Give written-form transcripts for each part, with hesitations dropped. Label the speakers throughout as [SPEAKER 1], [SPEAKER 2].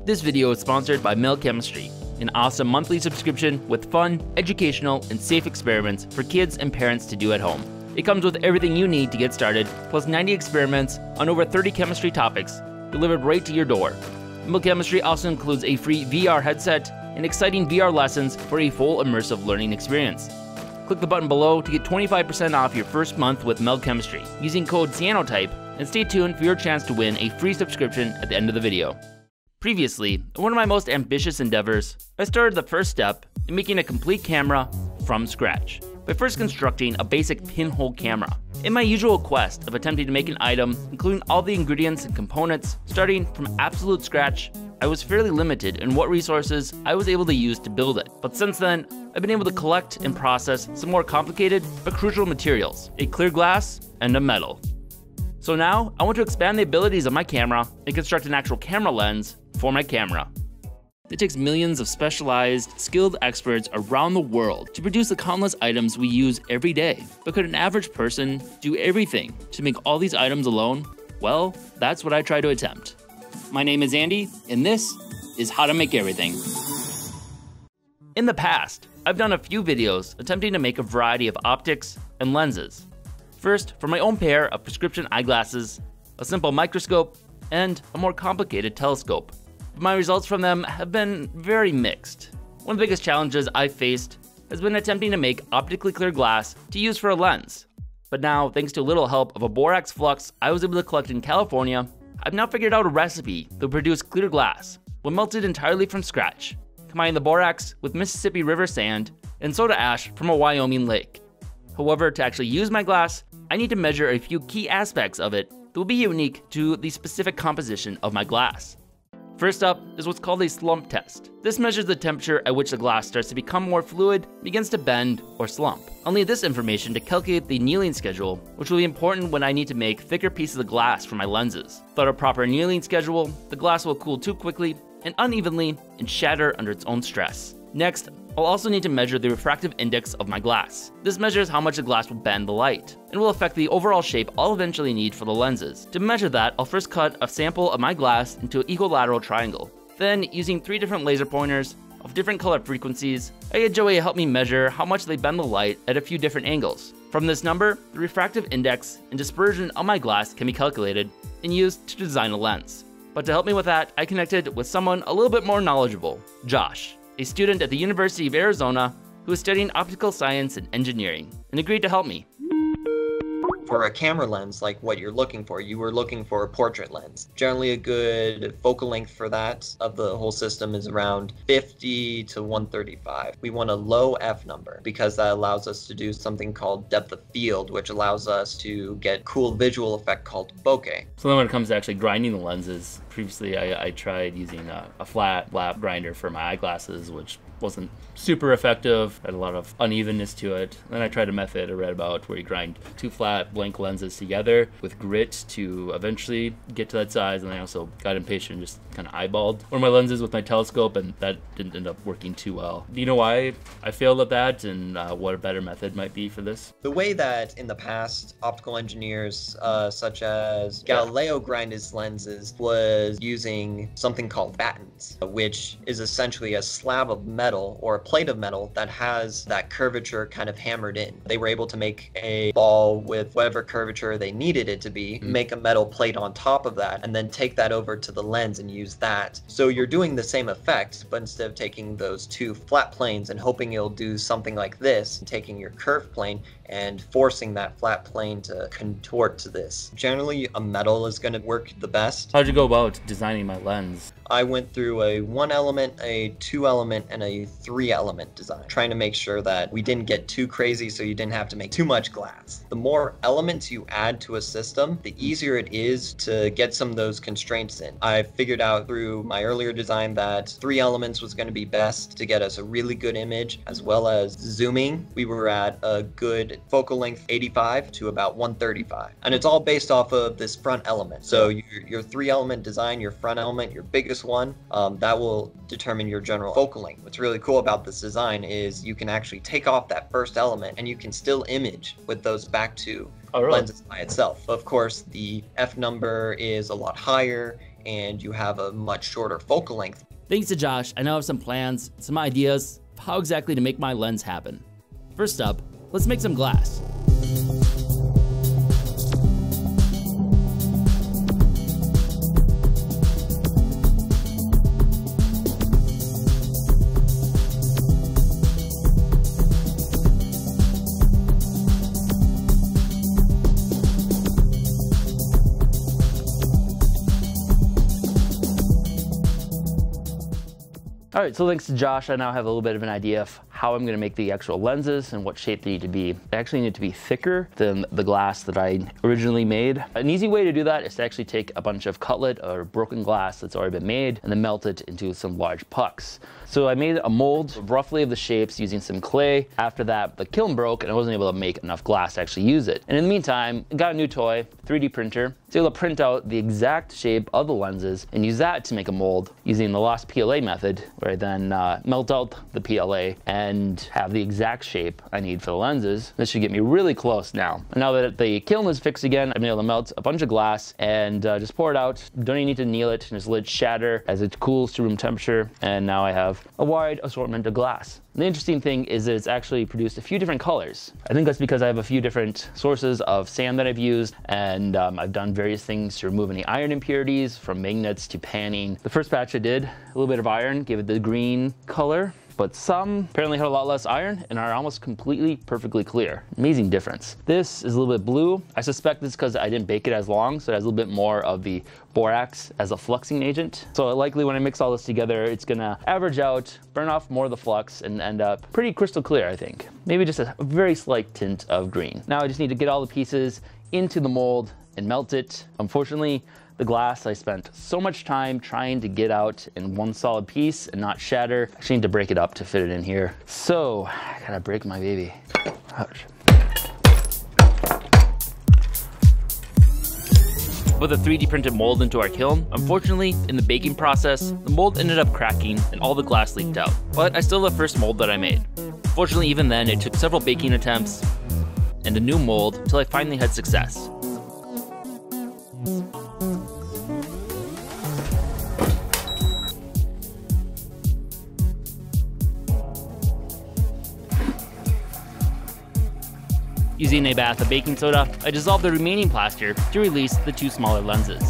[SPEAKER 1] This video is sponsored by Mel Chemistry, an awesome monthly subscription with fun, educational, and safe experiments for kids and parents to do at home. It comes with everything you need to get started, plus 90 experiments on over 30 chemistry topics delivered right to your door. Mel Chemistry also includes a free VR headset and exciting VR lessons for a full immersive learning experience. Click the button below to get 25% off your first month with Mel Chemistry using code Cyanotype, and stay tuned for your chance to win a free subscription at the end of the video. Previously, in one of my most ambitious endeavors, I started the first step in making a complete camera from scratch by first constructing a basic pinhole camera. In my usual quest of attempting to make an item, including all the ingredients and components, starting from absolute scratch, I was fairly limited in what resources I was able to use to build it. But since then, I've been able to collect and process some more complicated but crucial materials, a clear glass and a metal. So now, I want to expand the abilities of my camera and construct an actual camera lens for my camera. It takes millions of specialized, skilled experts around the world to produce the countless items we use every day. But could an average person do everything to make all these items alone? Well, that's what I try to attempt. My name is Andy, and this is How to Make Everything. In the past, I've done a few videos attempting to make a variety of optics and lenses. First, for my own pair of prescription eyeglasses, a simple microscope, and a more complicated telescope. But my results from them have been very mixed. One of the biggest challenges I've faced has been attempting to make optically clear glass to use for a lens. But now, thanks to a little help of a borax flux I was able to collect in California, I've now figured out a recipe that will produce clear glass when melted entirely from scratch, combining the borax with Mississippi River sand and soda ash from a Wyoming lake. However, to actually use my glass, I need to measure a few key aspects of it that will be unique to the specific composition of my glass. First up is what's called a slump test. This measures the temperature at which the glass starts to become more fluid, begins to bend, or slump. I'll need this information to calculate the annealing schedule, which will be important when I need to make thicker pieces of glass for my lenses. Without a proper annealing schedule, the glass will cool too quickly and unevenly and shatter under its own stress. Next, I'll also need to measure the refractive index of my glass. This measures how much the glass will bend the light, and will affect the overall shape I'll eventually need for the lenses. To measure that, I'll first cut a sample of my glass into an equilateral triangle. Then, using 3 different laser pointers of different color frequencies, I had Joey help me measure how much they bend the light at a few different angles. From this number, the refractive index and dispersion of my glass can be calculated and used to design a lens. But to help me with that, I connected with someone a little bit more knowledgeable, Josh, a student at the University of Arizona who is studying optical science and engineering, and agreed to help me.
[SPEAKER 2] For a camera lens, like what you're looking for, you were looking for a portrait lens. Generally a good focal length for that of the whole system is around 50 to 135. We want a low F number because that allows us to do something called depth of field, which allows us to get cool visual effect called bokeh.
[SPEAKER 1] So then when it comes to actually grinding the lenses, previously I tried using a flat lap grinder for my eyeglasses, which wasn't super effective, had a lot of unevenness to it. Then I tried a method I read about where you grind 2 flat blank lenses together with grit to eventually get to that size, and I also got impatient and just kind of eyeballed one of my lenses with my telescope, and that didn't end up working too well. Do you know why I failed at that, and what a better method might be for this?
[SPEAKER 2] The way that in the past optical engineers such as Galileo grind his lenses was using something called battens, which is essentially a slab of metal or a plate of metal that has that curvature kind of hammered in. They were able to make a ball with whatever curvature they needed it to be, make a metal plate on top of that, and then take that over to the lens and use that. So you're doing the same effect, but instead of taking those 2 flat planes and hoping it'll do something like this, taking your curved plane and forcing that flat plane to contort to this. Generally, a metal is going to work the best.
[SPEAKER 1] How'd you go about designing my lens?
[SPEAKER 2] I went through a 1 element, a 2 element, and a 3 element design, trying to make sure that we didn't get too crazy so you didn't have to make too much glass. The more elements you add to a system, the easier it is to get some of those constraints in. I figured out through my earlier design that 3 elements was going to be best to get us a really good image, as well as zooming. We were at a good focal length 85 to about 135, and it's all based off of this front element. So your 3 element design, your front element, your biggest one, that will determine your general focal length. What's really cool about this design is you can actually take off that first element and you can still image with those back 2 lenses by itself. Of course, the F number is a lot higher and you have a much shorter focal length.
[SPEAKER 1] Thanks to Josh, I now have some plans, some ideas of how exactly to make my lens happen. First up, let's make some glass. All right, so thanks to Josh, I now have a little bit of an idea of how I'm gonna make the actual lenses and what shape they need to be. They actually need to be thicker than the glass that I originally made. An easy way to do that is to actually take a bunch of cutlet or broken glass that's already been made and then melt it into some large pucks. So I made a mold roughly of the shapes using some clay. After that, the kiln broke and I wasn't able to make enough glass to actually use it. And in the meantime, I got a new toy, 3D printer. I was able to print out the exact shape of the lenses and use that to make a mold using the Lost PLA method, where I then melt out the PLA and have the exact shape I need for the lenses. This should get me really close now. And now that the kiln is fixed again, I've been able to melt a bunch of glass and just pour it out. Don't even need to anneal it, and just let it shatter as it cools to room temperature. And now I have a wide assortment of glass. The interesting thing is that it's actually produced a few different colors. I think that's because I have a few different sources of sand that I've used, and I've done various things to remove any iron impurities, from magnets to panning. The first batch I did, a little bit of iron, gave it the green color, but some apparently had a lot less iron and are almost completely perfectly clear. Amazing difference. This is a little bit blue. I suspect it's because I didn't bake it as long, so it has a little bit more of the borax as a fluxing agent. So likely when I mix all this together, it's gonna average out, burn off more of the flux, and end up pretty crystal clear, I think. Maybe just a very slight tint of green. Now I just need to get all the pieces into the mold and melt it. Unfortunately, the glass I spent so much time trying to get out in one solid piece and not shatter. I actually need to break it up to fit it in here. So I gotta break my baby. Ouch. Put the 3D printed mold into our kiln. Unfortunately, in the baking process, the mold ended up cracking and all the glass leaked out. But I still have the first mold that I made. Fortunately, even then, it took several baking attempts and a new mold until I finally had success. Using a bath of baking soda, I dissolved the remaining plaster to release the two smaller lenses.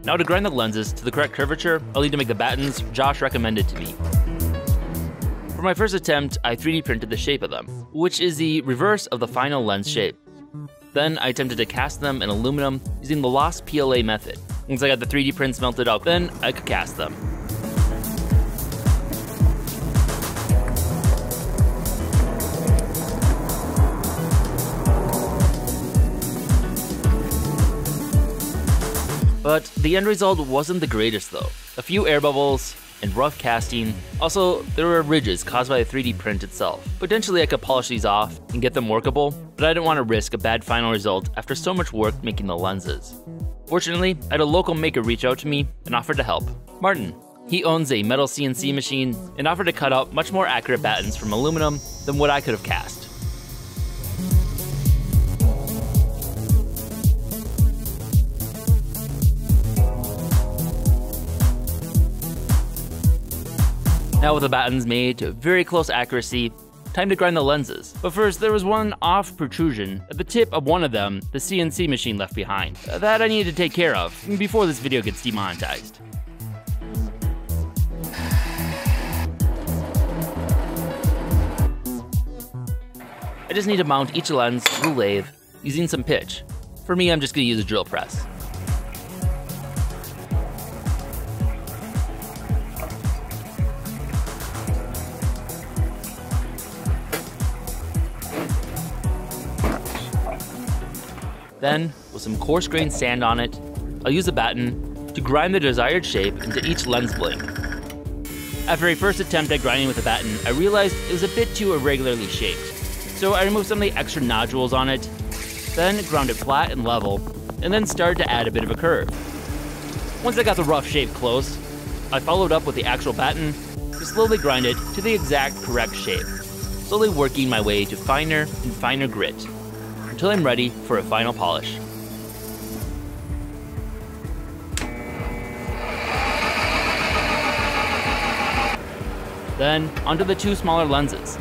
[SPEAKER 1] Now to grind the lenses to the correct curvature, I'll need to make the battens Josh recommended to me. For my first attempt, I 3D printed the shape of them, which is the reverse of the final lens shape. Then I attempted to cast them in aluminum using the Lost PLA method. Once I got the 3D prints melted out, then I could cast them. But the end result wasn't the greatest though. A few air bubbles and rough casting. Also, there were ridges caused by the 3D print itself. Potentially I could polish these off and get them workable, but I didn't want to risk a bad final result after so much work making the lenses. Fortunately, I had a local maker reach out to me and offered to help. Martin. He owns a metal CNC machine and offered to cut out much more accurate battens from aluminum than what I could have cast. Now with the battens made to very close accuracy, time to grind the lenses. But first, there was one off protrusion at the tip of one of them the CNC machine left behind. That I needed to take care of before this video gets demonetized. I just need to mount each lens to the lathe using some pitch. For me, I'm just going to use a drill press. Then, with some coarse-grained sand on it, I'll use a batten to grind the desired shape into each lens blink. After a first attempt at grinding with a batten, I realized it was a bit too irregularly shaped. So I removed some of the extra nodules on it, then ground it flat and level, and then started to add a bit of a curve. Once I got the rough shape close, I followed up with the actual batten to slowly grind it to the exact correct shape. slowly working my way to finer and finer grit, until I'm ready for a final polish. Then, onto the 2 smaller lenses.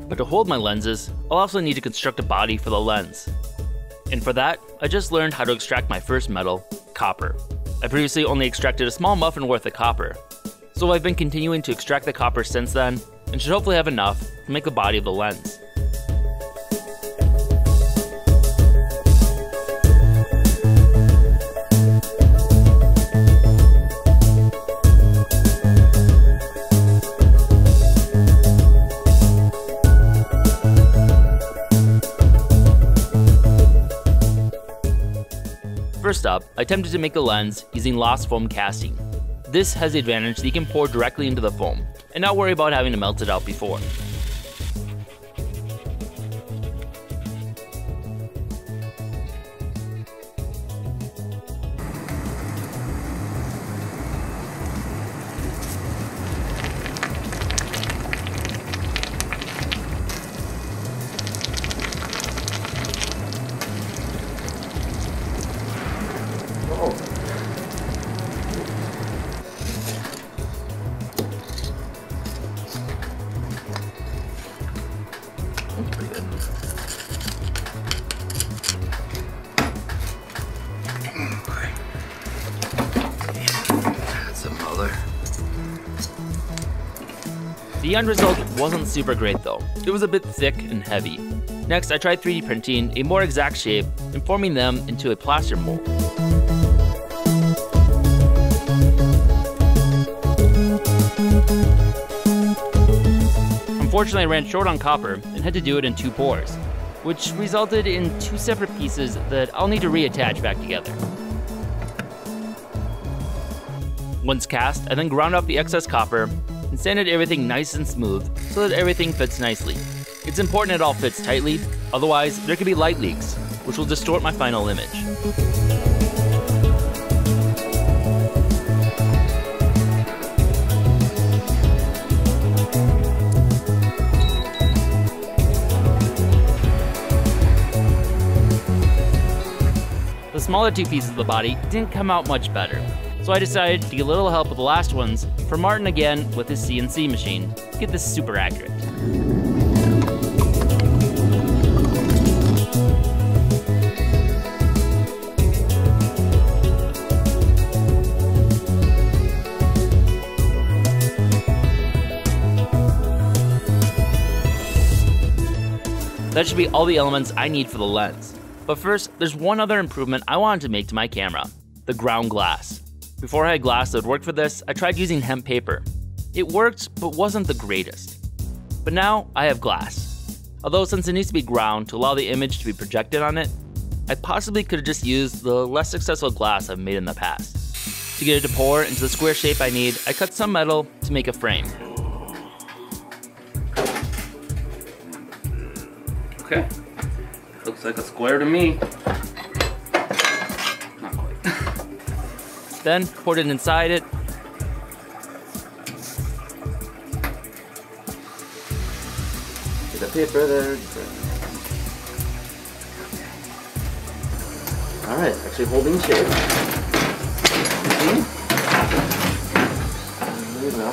[SPEAKER 1] But to hold my lenses, I'll also need to construct a body for the lens. And for that, I just learned how to extract my first metal, copper. I previously only extracted a small muffin worth of copper, so I've been continuing to extract the copper since then, and should hopefully have enough to make the body of the lens. First up, I attempted to make the lens using lost foam casting. This has the advantage that you can pour directly into the foam, and not worry about having to melt it out before.
[SPEAKER 3] That's pretty good. That's a mother.
[SPEAKER 1] The end result wasn't super great though. It was a bit thick and heavy. Next, I tried 3D printing a more exact shape and forming them into a plaster mold. Unfortunately, I ran short on copper and had to do it in 2 pours, which resulted in 2 separate pieces that I'll need to reattach back together. Once cast, I then ground off the excess copper and sanded everything nice and smooth so that everything fits nicely. It's important it all fits tightly, otherwise there could be light leaks, which will distort my final image. The smaller 2 pieces of the body didn't come out much better, so I decided to get a little help with the last ones from Martin again with his CNC machine to get this super accurate. That should be all the elements I need for the lens. But first, there's one other improvement I wanted to make to my camera, the ground glass. Before I had glass that would work for this, I tried using hemp paper. It worked, but wasn't the greatest. But now, I have glass. Although since it needs to be ground to allow the image to be projected on it, I possibly could have just used the less successful glass I've made in the past. To get it to pour into the square shape I need, I cut some metal to make a frame.
[SPEAKER 3] Okay. Looks like a square to me. Not quite.
[SPEAKER 1] Then, poured it inside it.
[SPEAKER 3] Get the paper there. Alright, actually holding shape. There you go.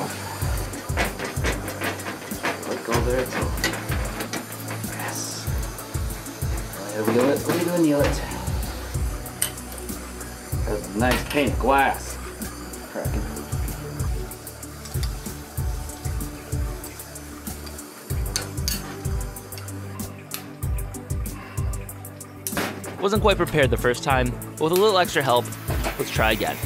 [SPEAKER 3] Let go there, so. Yes. Wheel it, what are you doing, Neil? It. That's nice paint glass. Cracking.
[SPEAKER 1] Wasn't quite prepared the first time, but with a little extra help, Let's try again.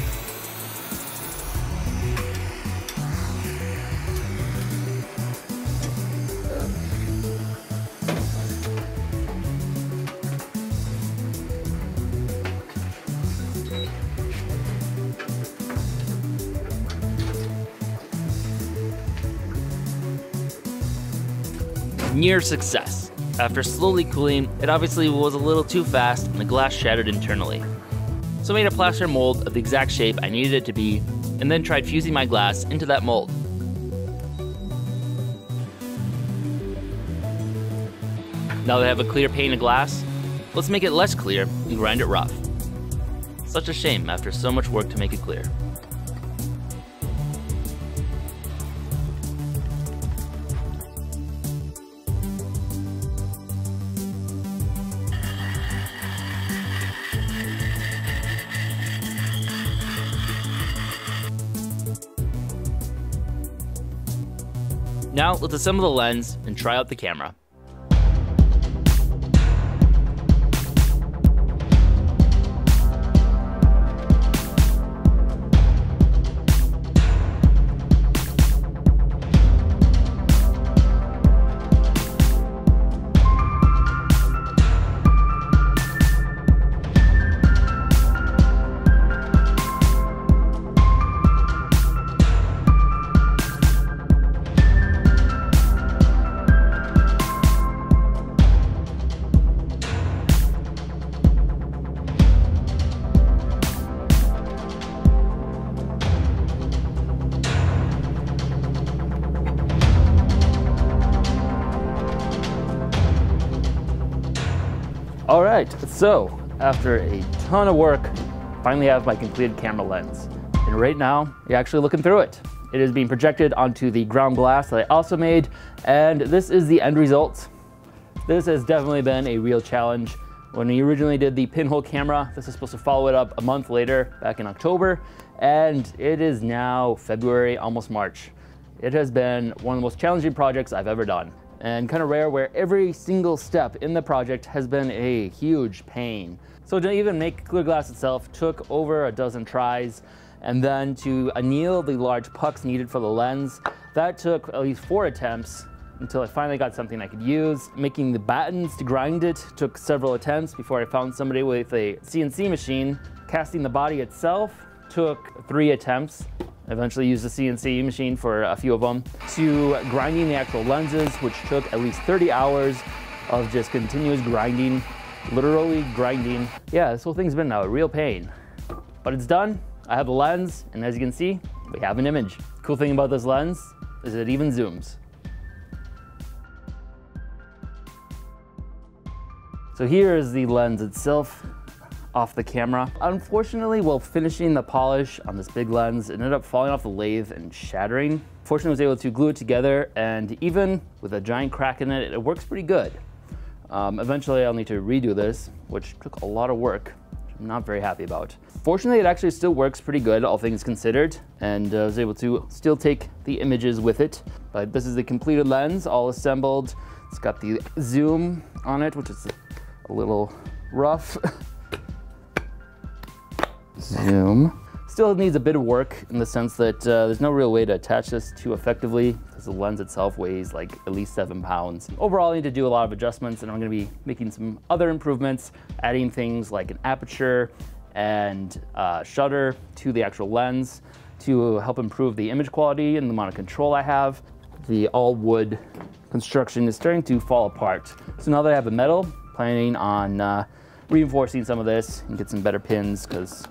[SPEAKER 1] Near success. After slowly cooling, it obviously was a little too fast and the glass shattered internally. So I made a plaster mold of the exact shape I needed it to be, and then tried fusing my glass into that mold. Now that I have a clear pane of glass, let's make it less clear and grind it rough. Such a shame after so much work to make it clear. Now let's assemble the lens and try out the camera. All right, so after a ton of work, finally have my completed camera lens. And right now, you're actually looking through it. It is being projected onto the ground glass that I also made, and this is the end result. This has definitely been a real challenge. When we originally did the pinhole camera, this is supposed to follow it up a month later, back in October, and it is now February, almost March. It has been one of the most challenging projects I've ever done, and kind of rare where every single step in the project has been a huge pain. So to even make clear glass itself took over a dozen tries, and then to anneal the large pucks needed for the lens, that took at least 4 attempts until I finally got something I could use. Making the battens to grind it took several attempts before I found somebody with a CNC machine. Casting the body itself took 3 attempts. I eventually used a CNC machine for a few of them. To grinding the actual lenses, which took at least 30 hours of just continuous grinding, literally grinding. Yeah, this whole thing's been a real pain, but it's done. I have the lens, and as you can see, we have an image. Cool thing about this lens is it even zooms. So here is the lens itself off the camera. Unfortunately, while finishing the polish on this big lens, it ended up falling off the lathe and shattering. Fortunately, I was able to glue it together, and even with a giant crack in it, it works pretty good. Eventually, I'll need to redo this, which took a lot of work, which I'm not very happy about. Fortunately, it actually still works pretty good, all things considered, and I was able to still take the images with it. But this is the completed lens, all assembled. It's got the zoom on it, which is a little rough. Zoom. Still needs a bit of work in the sense that there's no real way to attach this too effectively because the lens itself weighs like at least 7 pounds. Overall, I need to do a lot of adjustments, and I'm going to be making some other improvements, adding things like an aperture and shutter to the actual lens to help improve the image quality and the amount of control I have. The all wood construction is starting to fall apart. So now that I have the metal, planning on reinforcing some of this and get some better pins because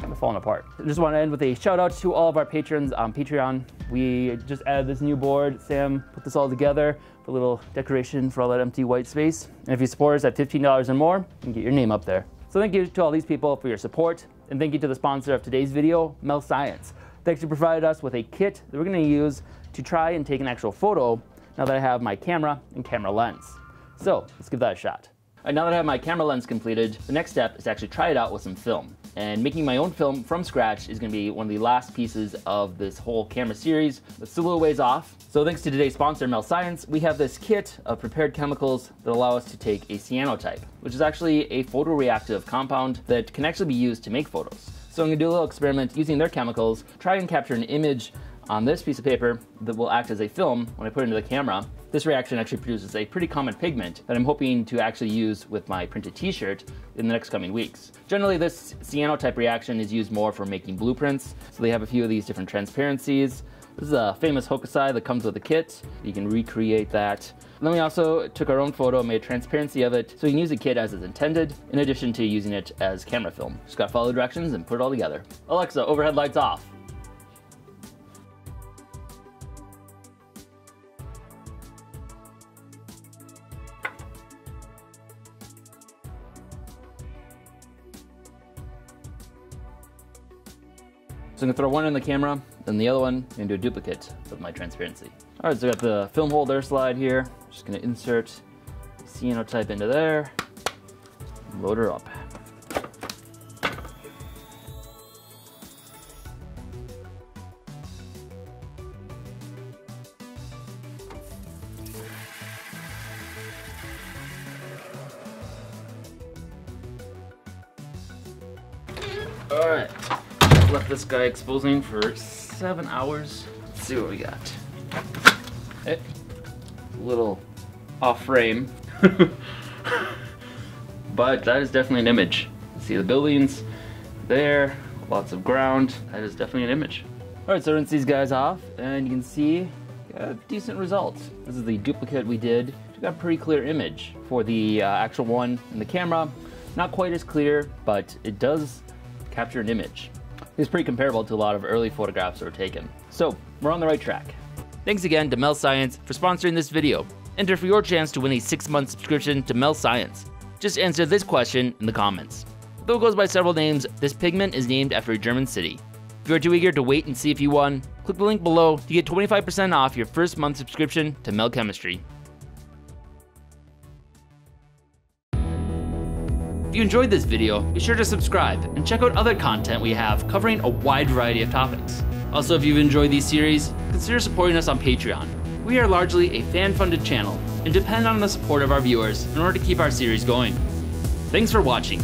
[SPEAKER 1] they're falling apart. I just want to end with a shout out to all of our patrons on Patreon. We just added this new board. Sam put this all together for a little decoration for all that empty white space. And if you support us at $15 or more, you can get your name up there. So thank you to all these people for your support, and thank you to the sponsor of today's video, Mel Science. They actually provided us with a kit that we're going to use to try and take an actual photo now that I have my camera and camera lens. So let's give that a shot. Now that I have my camera lens completed, the next step is to actually try it out with some film. And making my own film from scratch is going to be one of the last pieces of this whole camera series. It's still a little ways off. So thanks to today's sponsor, Mel Science, we have this kit of prepared chemicals that allow us to take a cyanotype, which is actually a photoreactive compound that can actually be used to make photos. So I'm going to do a little experiment using their chemicals, try and capture an image on this piece of paper that will act as a film when I put it into the camera. This reaction actually produces a pretty common pigment that I'm hoping to actually use with my printed t-shirt in the next coming weeks. Generally, this cyanotype reaction is used more for making blueprints, so they have a few of these different transparencies. This is a famous Hokusai that comes with the kit. You can recreate that. And then we also took our own photo, made a transparency of it, so you can use the kit as it's intended, in addition to using it as camera film. Just gotta follow the directions and put it all together. Alexa, overhead lights off. So I'm gonna throw one in the camera, then the other one, I'm gonna do a duplicate of my transparency. All right, so I got the film holder slide here. Just gonna insert the cyanotype into there, load her up. All right. Left this guy exposing for 7 hours. Let's see what we got. A little off frame, but that is definitely an image. See the buildings there, lots of ground. That is definitely an image. All right, so rinse these guys off, and you can see a decent result. This is the duplicate we did. We got a pretty clear image. For the actual one in the camera, not quite as clear, but it does capture an image. It's pretty comparable to a lot of early photographs that were taken. So, we're on the right track. Thanks again to Mel Science for sponsoring this video. Enter for your chance to win a 6-month subscription to Mel Science. Just answer this question in the comments. Though it goes by several names, this pigment is named after a German city. If you are too eager to wait and see if you won, click the link below to get 25% off your first month subscription to Mel Chemistry. If you enjoyed this video, be sure to subscribe and check out other content we have covering a wide variety of topics. Also, if you've enjoyed these series, consider supporting us on Patreon. We are largely a fan-funded channel and depend on the support of our viewers in order to keep our series going. Thanks for watching.